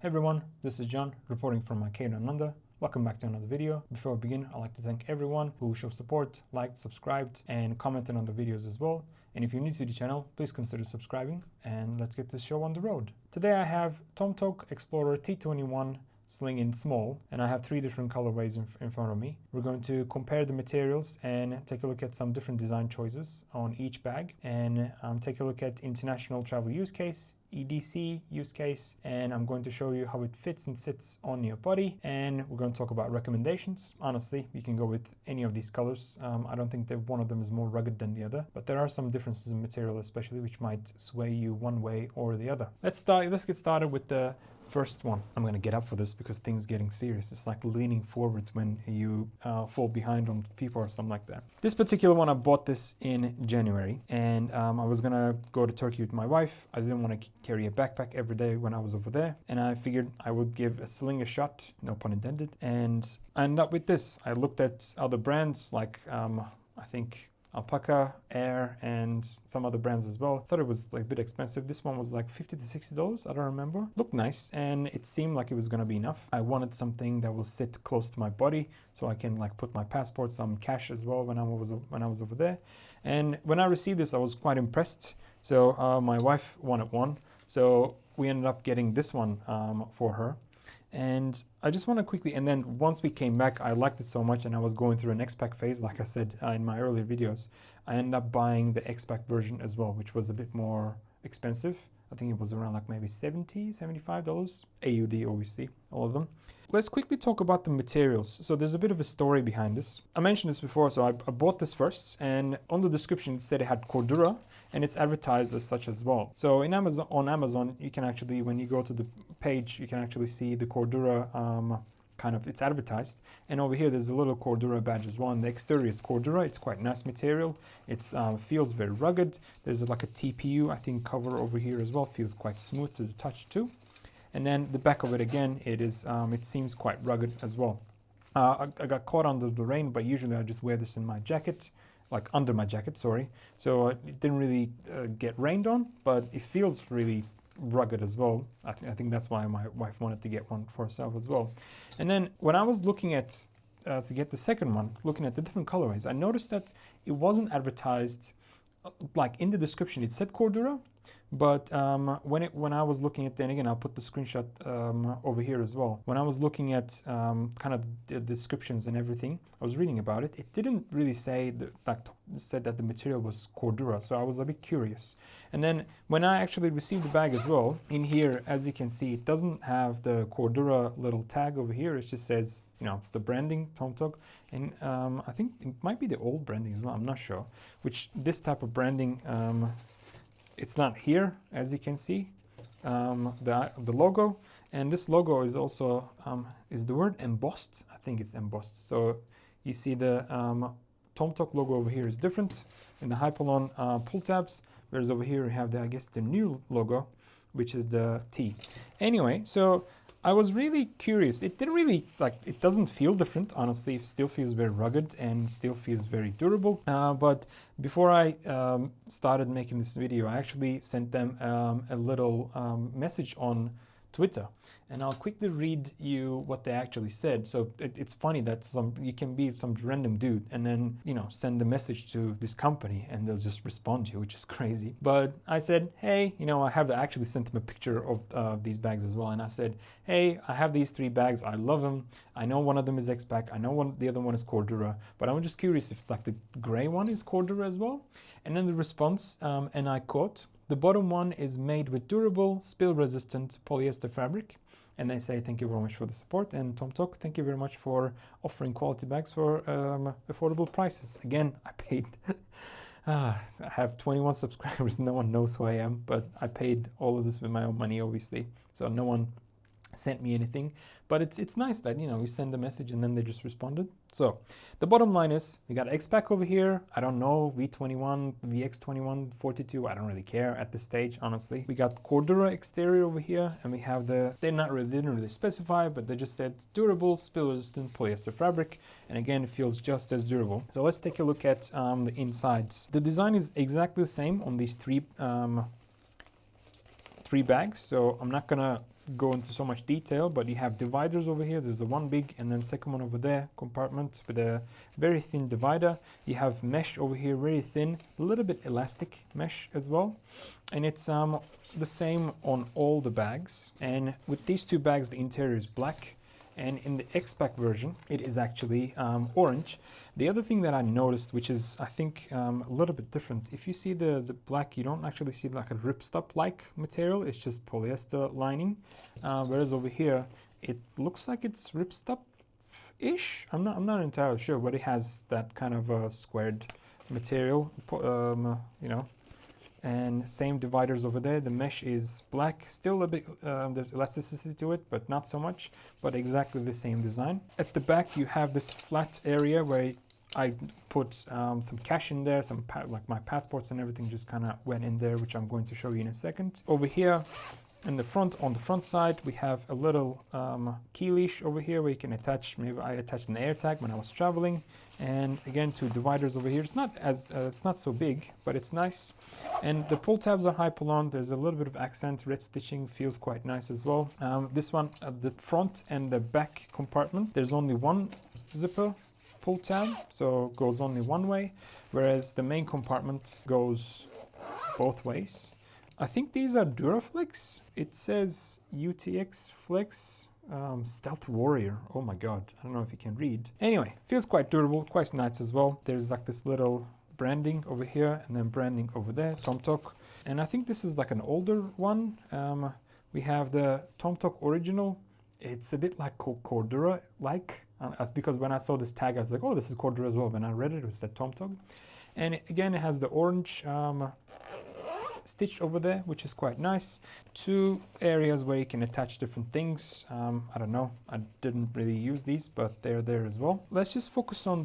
Hey everyone, this is John reporting from Arcade and Nanda. Welcome back to another video. Before we begin, I'd like to thank everyone who showed support, liked, subscribed, and commented on the videos as well. And if you're new to the channel, please consider subscribing, and let's get this show on the road. Today I have Tomtoc Explorer T21 Sling in small, and I have three different colorways in front of me. We're going to compare the materials and take a look at some different design choices on each bag, and take a look at international travel use case, EDC use case, and I'm going to show you how it fits and sits on your body, and we're going to talk about recommendations. Honestly, you can go with any of these colors. I don't think that one of them is more rugged than the other, but there are some differences in material especially which might sway you one way or the other. Let's get started with the first one. I'm going to get up for this because things getting serious. It's like leaning forward when you fall behind on FIFA or something like that. This particular one, I bought this in January, and I was going to go to Turkey with my wife. I didn't want to carry a backpack every day when I was over there, and I figured I would give a Sling a shot, no pun intended, and I ended up with this. I looked at other brands like I think Alpaca, Air, and some other brands as well. Thought it was like a bit expensive. This one was like $50 to $60, I don't remember. Looked nice, and it seemed like it was gonna be enough. I wanted something that will sit close to my body so I can like put my passport, some cash as well when I was over there. And when I received this, I was quite impressed. So my wife wanted one, so we ended up getting this one for her. And I just want to quickly, and then once we came back, I liked it so much, and I was going through an X-Pack phase, like I said in my earlier videos. I ended up buying the X-Pack version as well, which was a bit more expensive. I think it was around like maybe $70, $75, AUD obviously, all of them. Let's quickly talk about the materials. So there's a bit of a story behind this. I mentioned this before, so I bought this first, and on the description it said it had Cordura, and it's advertised as such as well. So in Amazon, on Amazon, you can actually, when you go to the page, you can actually see the Cordura it's advertised. And over here, there's a little Cordura badge as well. And the exterior is Cordura. It's quite nice material. It feels very rugged. There's like a TPU, I think, cover over here as well. Feels quite smooth to the touch too. And then the back of it again, it seems quite rugged as well. I got caught under the rain, but usually I just wear this in my jacket, like under my jacket, sorry. So it didn't really get rained on, but it feels really rugged as well. I think that's why my wife wanted to get one for herself as well. And then when I was looking at, to get the second one, looking at the different colorways, I noticed that it wasn't advertised, like in the description it said Cordura, but when I was looking at, then again I'll put the screenshot over here as well. When I was looking at kind of the descriptions and everything, I was reading about it. It didn't really say that said that the material was Cordura, so I was a bit curious. And then when I actually received the bag as well, in here, as you can see, it doesn't have the Cordura little tag over here. It just says, you know, the branding Tomtoc, and I think it might be the old branding as well. I'm not sure. Which this type of branding. It's not here, as you can see, the logo, and this logo is also is the word embossed. I think it's embossed. So you see the Tomtoc logo over here is different in the Hypalon pull tabs, whereas over here we have the, I guess, the new logo, which is the T. Anyway, so I was really curious. It didn't really, it doesn't feel different, honestly. It still feels very rugged and still feels very durable. But before I started making this video, I actually sent them a little message on Twitter. And I'll quickly read you what they actually said. So it's funny that you can be some random dude and then, you know, send a message to this company and they'll just respond to you, which is crazy. But I said, hey, you know, I have actually sent them a picture of these bags as well. And I said, hey, I have these three bags. I love them. I know one of them is X-Pack. I know the other one is Cordura. But I'm just curious if like the gray one is Cordura as well. And then the response, and I quote, "The bottom one is made with durable, spill-resistant polyester fabric." And they say, thank you very much for the support. And Tomtoc, thank you very much for offering quality bags for affordable prices. Again, I paid, I have 21 subscribers. No one knows who I am, but I paid all of this with my own money, obviously. So no one sent me anything, but it's nice that, you know, we send a message and then they just responded. So the bottom line is we got X-Pack over here. I don't know, V21, VX21, 42. I don't really care at this stage, honestly. We got Cordura exterior over here, and we have they didn't really specify, but they just said durable, spill-resistant polyester fabric. And again, it feels just as durable. So let's take a look at the insides. The design is exactly the same on these three bags. So I'm not gonna go into so much detail, but you have dividers over here. There's the one big and then second one over there compartment with a very thin divider. You have mesh over here, very thin, a little bit elastic mesh as well. And it's the same on all the bags. And with these two bags, the interior is black. And in the X-Pack version, it is actually orange. The other thing that I noticed, which is, I think, a little bit different, if you see the black, you don't actually see like a ripstop-like material. It's just polyester lining. Whereas over here, it looks like it's ripstop-ish. I'm not entirely sure, but it has that kind of a squared material, you know. And same dividers over there. The mesh is black, still a bit, there's elasticity to it, but not so much, but exactly the same design. At the back, you have this flat area where I put some cash in there, like my passports and everything just kind of went in there, which I'm going to show you in a second. Over here, in the front, on the front side, we have a little key leash over here where you can attach, maybe I attached an air tag when I was traveling. And again, two dividers over here. It's not as, it's not so big, but it's nice. And the pull tabs are high pull-on. There's a little bit of accent, red stitching, feels quite nice as well. This one, the front and the back compartment, there's only one zipper pull tab, so it goes only one way, whereas the main compartment goes both ways. I think these are Duraflex. It says UTX Flex. Stealth Warrior. Oh my god, I don't know if you can read. Anyway, feels quite durable, quite nice as well. There's like this little branding over here and then branding over there, Tomtoc. And I think this is like an older one. We have the Tomtoc original. It's a bit like Cordura-like, because when I saw this tag, I was like, oh, this is Cordura as well. When I read it, it said Tomtoc. And again, it has the orange stitch over there, which is quite nice. Two areas where you can attach different things. I don't know, I didn't really use these, but they're there as well. Let's just focus on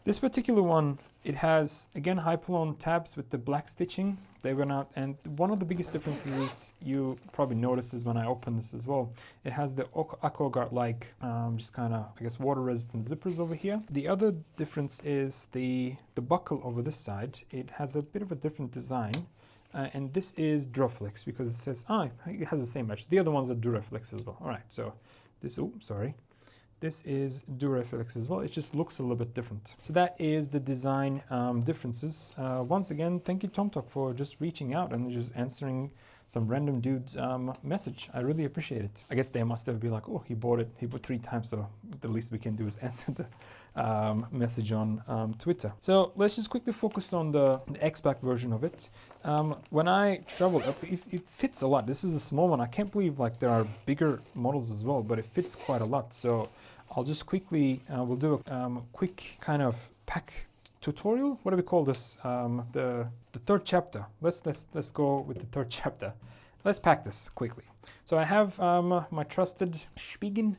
this particular one. It has, again, high pull-on tabs with the black stitching. They went out, and one of the biggest differences is, you probably noticed this when I opened this as well, it has the AquaGuard-like, just kind of, I guess, water-resistant zippers over here. The other difference is the buckle over this side. It has a bit of a different design. And this is Duraflex because it says, it has the same match. The other ones are Duraflex as well. All right, so this, this is Duraflex as well. It just looks a little bit different. So that is the design differences. Once again, thank you Tomtoc for just reaching out and just answering some random dude's message. I really appreciate it. I guess they must have been like, oh, he bought 3 times, so the least we can do is answer the message on Twitter. So let's just quickly focus on the X-Pack version of it. When I traveled up, it fits a lot. This is a small one. I can't believe like there are bigger models as well, but it fits quite a lot. So I'll just quickly, we'll do a quick kind of pack tutorial. What do we call this? The third chapter. Let's go with the third chapter. Let's pack this quickly. So I have my trusted Spigen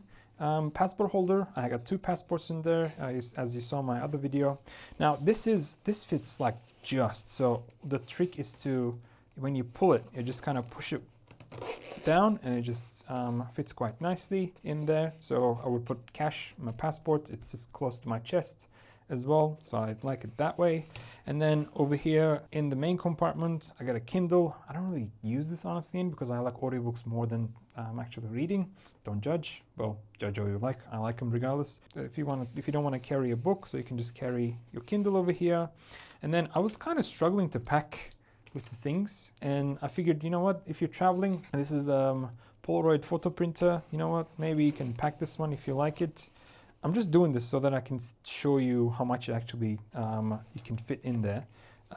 passport holder. I got 2 passports in there, as you saw in my other video. Now this fits like just. So the trick is to, when you pull it, you just kind of push it down, and it just fits quite nicely in there. So I would put cash, my passport. It's just close to my chest as well, so I like it that way. And then over here in the main compartment, I got a Kindle. I don't really use this honestly because I like audiobooks more than actually reading. Don't judge. Well, judge all you like. I like them regardless. If you don't want to carry a book, so you can just carry your Kindle over here. And then I was kind of struggling to pack with the things, and I figured, you know what, if you're traveling, this is the Polaroid photo printer, you know what, maybe you can pack this one if you like it. I'm just doing this so that I can show you how much it actually you can fit in there.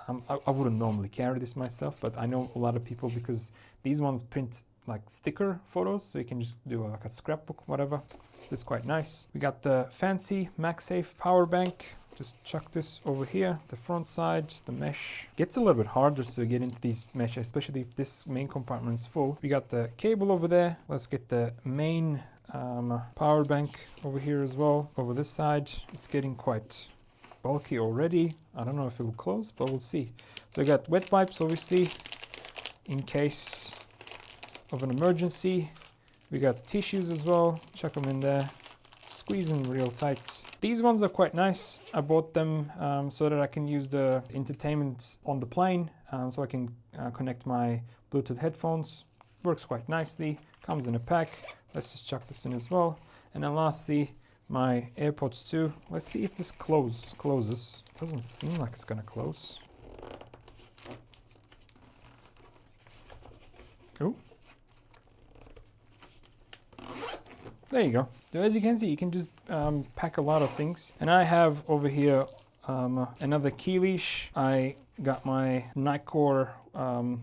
I wouldn't normally carry this myself, but I know a lot of people, because these ones print like sticker photos, so you can just do like a scrapbook, whatever. This is quite nice. We got the fancy MagSafe power bank. Just chuck this over here. The front side, the mesh. Gets a little bit harder to get into these mesh, especially if this main compartment is full. We got the cable over there. Let's get the main power bank over here as well. Over this side, it's getting quite bulky already. I don't know if it will close, but we'll see. So we got wet wipes, obviously, in case of an emergency. We got tissues as well. Chuck them in there. Squeeze them real tight. These ones are quite nice. I bought them so that I can use the entertainment on the plane, so I can connect my Bluetooth headphones. Works quite nicely. comes in a pack. Let's just chuck this in as well. And then lastly, my AirPods 2. Let's see if this closes. Doesn't seem like it's gonna close. Oh. There you go. So as you can see, you can just pack a lot of things. And I have over here another key leash. I got my Nightcore.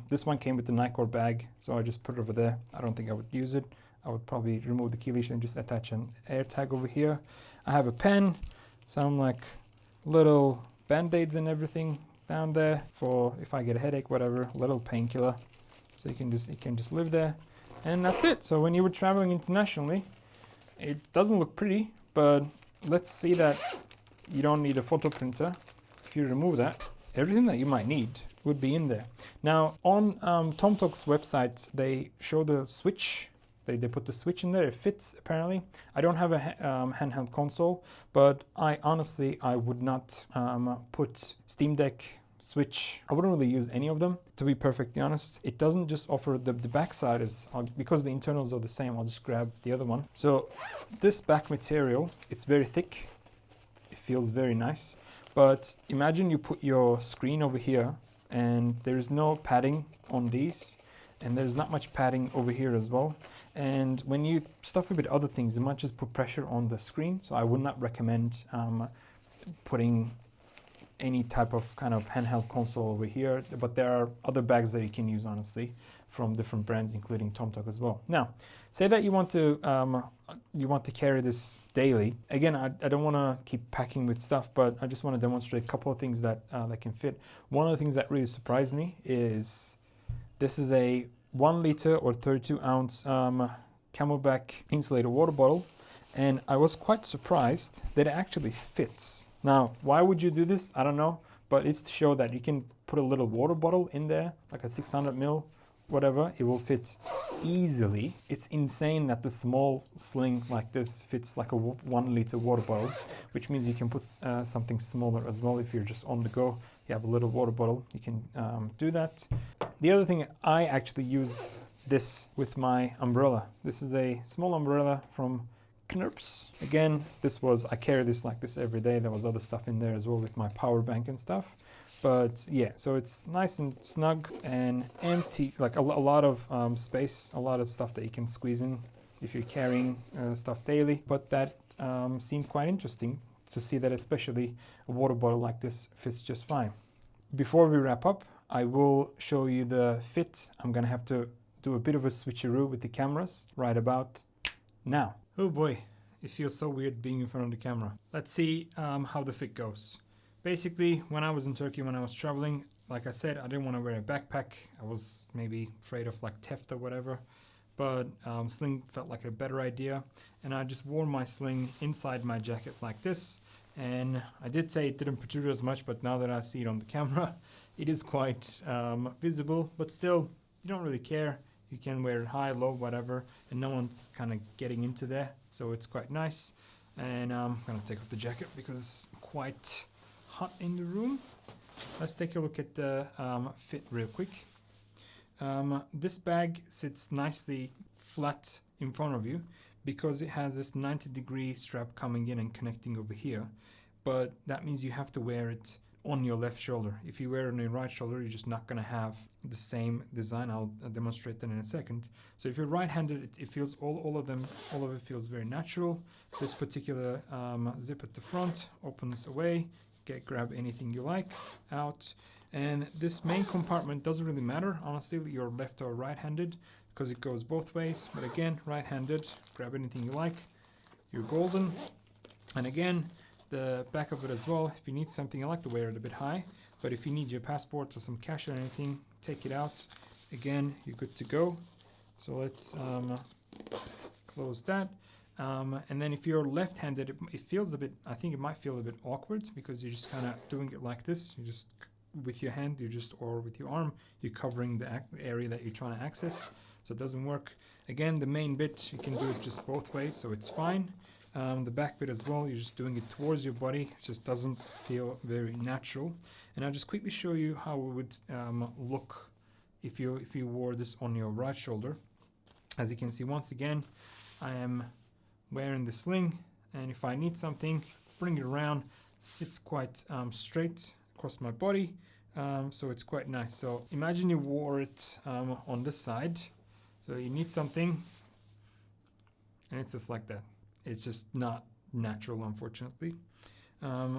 This one came with the Nightcore bag, so I just put it over there. I don't think I would use it. I would probably remove the key leash and just attach an air tag over here. I have a pen, some like little band-aids and everything down there for if I get a headache, whatever, little painkiller. So it can just live there. And that's it. So when you were traveling internationally, it doesn't look pretty, but let's see that you don't need a photo printer. If you remove that, everything that you might need would be in there. Now on Tomtoc's website, they show the switch. They put the switch in there. It fits apparently. I don't have a handheld console, but I would not put Steam Deck, Switch. I wouldn't really use any of them, to be perfectly honest. It doesn't just offer the back side is because the internals are the same. I'll just grab the other one. So this back material, it's very thick. It feels very nice. But imagine you put your screen over here and there's no padding on these, and there's not much padding over here as well. And when you stuff a bit other things, it might just put pressure on the screen. So I would not recommend putting any type of kind of handheld console over here, but there are other bags that you can use honestly from different brands, including Tomtoc as well. Now, say that you want to carry this daily. Again, I don't want to keep packing with stuff, but I just want to demonstrate a couple of things that can fit. One of the things that really surprised me is this is a 1 liter or 32 ounce Camelback insulated water bottle, and I was quite surprised that it actually fits. Now, why would you do this? I don't know, but it's to show that you can put a little water bottle in there, like a 600 ml, whatever, it will fit easily. It's insane that the small sling like this fits like a 1 liter water bottle, which means you can put something smaller as well. If you're just on the go, you have a little water bottle, you can do that. The other thing, I actually use this with my umbrella. This is a small umbrella from Knurps. Again, I carry this like this every day. There was other stuff in there as well with my power bank and stuff. But yeah, so it's nice and snug and empty, like a lot of space, a lot of stuff that you can squeeze in if you're carrying stuff daily. But that seemed quite interesting to see that especially a water bottle like this fits just fine. Before we wrap up, I will show you the fit. I'm gonna have to do a bit of a switcheroo with the cameras right about now. Oh boy, it feels so weird being in front of the camera. Let's see how the fit goes. Basically, when I was in Turkey, when I was traveling, like I said, I didn't want to wear a backpack. I was maybe afraid of like theft or whatever, but Sling felt like a better idea. And I just wore my Sling inside my jacket like this. And I did say it didn't protrude as much, but now that I see it on the camera, it is quite visible, but still, you don't really care. You can wear it high, low, whatever, and no one's kind of getting into there, so it's quite nice. And I'm gonna take off the jacket because it's quite hot in the room. Let's take a look at the fit real quick. This bag sits nicely flat in front of you because it has this 90-degree strap coming in and connecting over here, but that means you have to wear it on your left shoulder. If you wear it on your right shoulder, you're just not gonna have the same design. I'll demonstrate that in a second. So if you're right-handed, it feels all of it feels very natural. This particular zip at the front opens away. Grab anything you like out, and this main compartment doesn't really matter honestly. You're left or right-handed because it goes both ways. But again, right-handed, grab anything you like. You're golden. And again, the back of it as well, if you need something, I like to wear it a bit high, but if you need your passport or some cash or anything, take it out. Again, you're good to go. So let's close that. And then if you're left-handed, it feels a bit, I think it might feel a bit awkward because you're just kind of doing it like this. You just, with your hand, or with your arm, you're covering the area that you're trying to access. So it doesn't work. Again, the main bit, you can do it just both ways, so it's fine. The back bit as well, you're just doing it towards your body. It just doesn't feel very natural. And I'll just quickly show you how it would look if you wore this on your right shoulder. As you can see, once again, I am wearing the sling, and if I need something, bring it around, sits quite straight across my body, so it's quite nice. So imagine you wore it on this side, so you need something, and it's just like that. It's just not natural, unfortunately.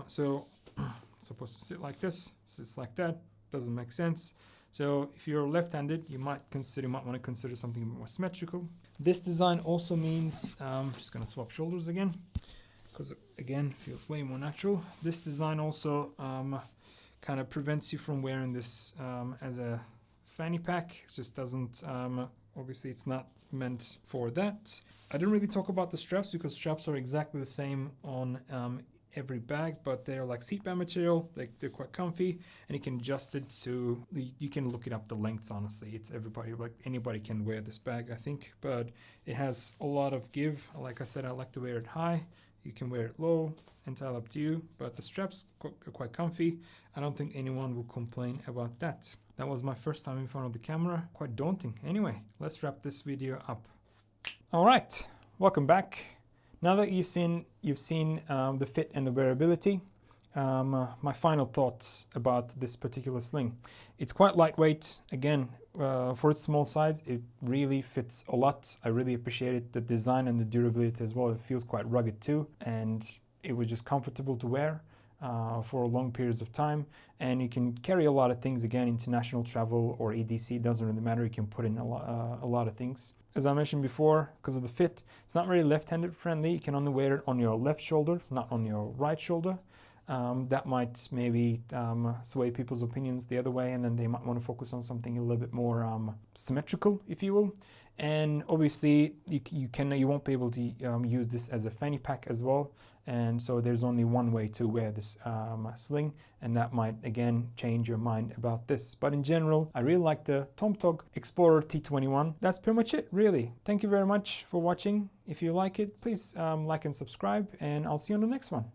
So it's supposed to sit like this, sits like that, doesn't make sense. So if you're left-handed, you might want to consider something more symmetrical. This design also means, I'm just going to swap shoulders again, because again, it feels way more natural. This design also kind of prevents you from wearing this as a fanny pack. It just doesn't, obviously it's not meant for that. I didn't really talk about the straps because straps are exactly the same on every bag, but they're like seatbelt material. They're quite comfy, and you can adjust it to, you can look it up the lengths. Honestly, it's everybody, like anybody can wear this bag, I think, but it has a lot of give. Like I said, I like to wear it high. You can wear it low, entirely up to you, but the straps are quite comfy. I don't think anyone will complain about that. That was my first time in front of the camera, quite daunting. Anyway, let's wrap this video up. All right, welcome back. Now that you've seen the fit and the wearability, my final thoughts about this particular sling. It's quite lightweight. Again, for its small size, it really fits a lot. I really appreciated the design and the durability as well. It feels quite rugged too, and it was just comfortable to wear for long periods of time. And you can carry a lot of things. Again, international travel or EDC, doesn't really matter. You can put in a lot of things. As I mentioned before, because of the fit, it's not really left-handed friendly. You can only wear it on your left shoulder, not on your right shoulder. That might maybe sway people's opinions the other way, and then they might want to focus on something a little bit more symmetrical, if you will. And obviously, you won't be able to use this as a fanny pack as well. And so there's only one way to wear this sling, and that might again change your mind about this. But in general, I really like the Tomtoc Explorer T21. That's pretty much it, really. Thank you very much for watching. If you like it, please like and subscribe, and I'll see you on the next one.